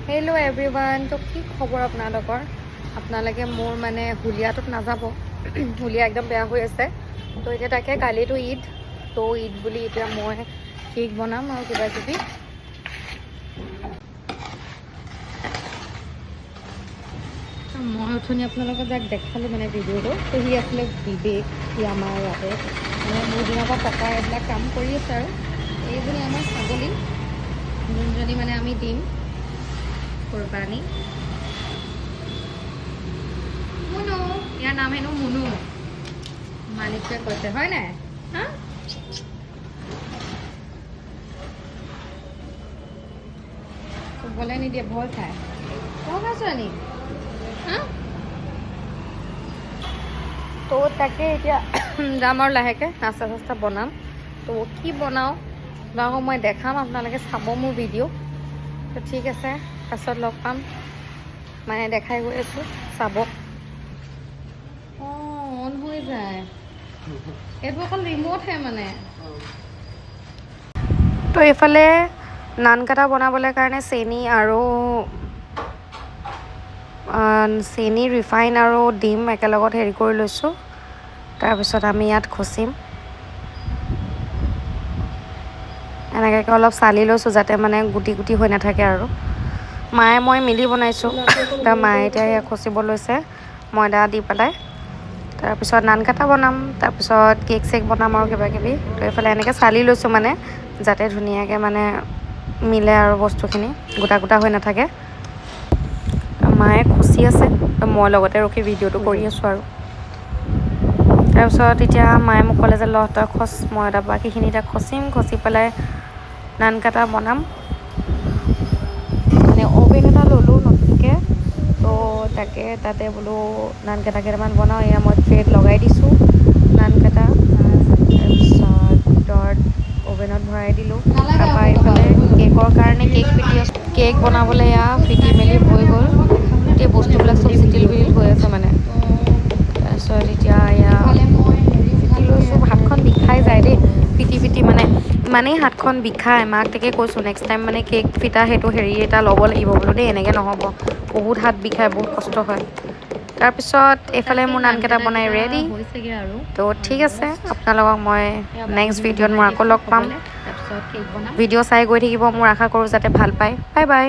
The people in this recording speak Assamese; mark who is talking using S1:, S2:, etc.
S1: Hello' everyone. তো কি খবৰ আপোনালোকৰ? আপোনালোকে মোৰ মানে হুলীয়াটোত নাযাব, হুলীয়া একদম বেয়া হৈ আছে। তো এতিয়া তাকে কালিতো ঈদ, তো ঈদ বুলি এতিয়া মই কেক বনাম আৰু কিবা কিবি। মই অথনি আপোনালোকক যাক দেখালোঁ মানে ভিডিঅ'টো, তো সি আছিলে বিবেক। সি আমাৰ ইয়াতে মানে বহুত দিনৰ পৰা পকাৰ এইবিলাক কাম কৰি আছে আৰু এইজনী আমাৰ ছাগলী, যোনজনী মানে আমি দিম কোৰবানী। মুনু, ইয়াৰ নাম হেনো মুনু, মালিকটোৱে কৈছে হয় নাই? হা চুবলৈ নিদিয়ে, ভয় খায়। ভয় খাইছ নি? হা তো তাকে এতিয়া যাম আৰু লাহেকৈ নাস্তা চাস্তা বনাম। তো কি বনাওঁ আপোনালোকক মই দেখাম, আপোনালোকে চাব মোৰ ভিডিঅ'। তো ঠিক আছে, পাছত লগ পাম, মানে দেখাই গৈ আছোঁ, চাব। অঁ, অন হৈ যায় এইটো, অকল ৰিম'টহে মানে। তো এইফালে নান কাটা বনাবলৈ কাৰণে চেনি, ৰিফাইন আৰু ডিম একেলগত হেৰি কৰি লৈছোঁ। তাৰপিছত আমি ইয়াত খচিম, এনেকৈ অলপ চালি লৈছোঁ যাতে মানে গুটি গুটি হৈ নাথাকে আৰু। মায়ে মই মিলি বনাইছোঁ। মায়ে এতিয়া খচিব লৈছে ময়দা দি পেলাই। তাৰপিছত নান কাটা বনাম, তাৰপিছত কেক চেক বনাম আৰু কিবা কিবি। তো এইফালে এনেকৈ চালি লৈছোঁ মানে যাতে ধুনীয়াকৈ মানে মিলে আৰু বস্তুখিনি গোটা গোটা হৈ নাথাকে। মায়ে খচি আছে, মই লগতে ৰখি ভিডিঅ'টো কৰি আছোঁ আৰু। তাৰপিছত এতিয়া মায়ে মোক ক'লে যে তই খচ, মই বাকীখিনি এতিয়া খচি পেলাই নান কাটা বনাম। মানে অ'ভেন এটা ল'লোঁ নতুনকৈ, তো তাকে তাতে বোলো নান কাটা কেইটামান বনাওঁ। এয়া মই ট্ৰেত লগাই দিছোঁ নান কাটা, তাৰপিছত ভিতৰত অ'ভেনত ভৰাই দিলোঁ। তাৰপৰা এইফালে কেকৰ কাৰণে কেক বনাবলৈ এয়া ফিটি মেলি হৈ গ'ল। গোটেই বস্তুবিলাক চব চিটিল বিটিল হৈ আছে মানে। তাৰপিছত এতিয়া এয়া ফিটি লৈছোঁ। হাতখন বিষাই যায় দেই, ফিটি মানে ইমানেই হাতখন বিষায়। মাক তাকে কৈছোঁ নেক্সট টাইম মানে কেক ফিটা সেইটো হেৰি এটা ল'ব লাগিব বোলো দেই, এনেকৈ নহ'ব, বহুত হাত বিষায়, বহুত কষ্ট হয়। তাৰপিছত এইফালে মোৰ নানকেইটা বনাই ৰেডি হৈছেগৈ আৰু। তো ঠিক আছে, আপোনালোকক মই নেক্সট ভিডিঅ'ত মই আকৌ লগ পাম। ভিডিঅ' চাই গৈ থাকিব, মোৰ আশা কৰোঁ যাতে ভাল পায়। Bye bye.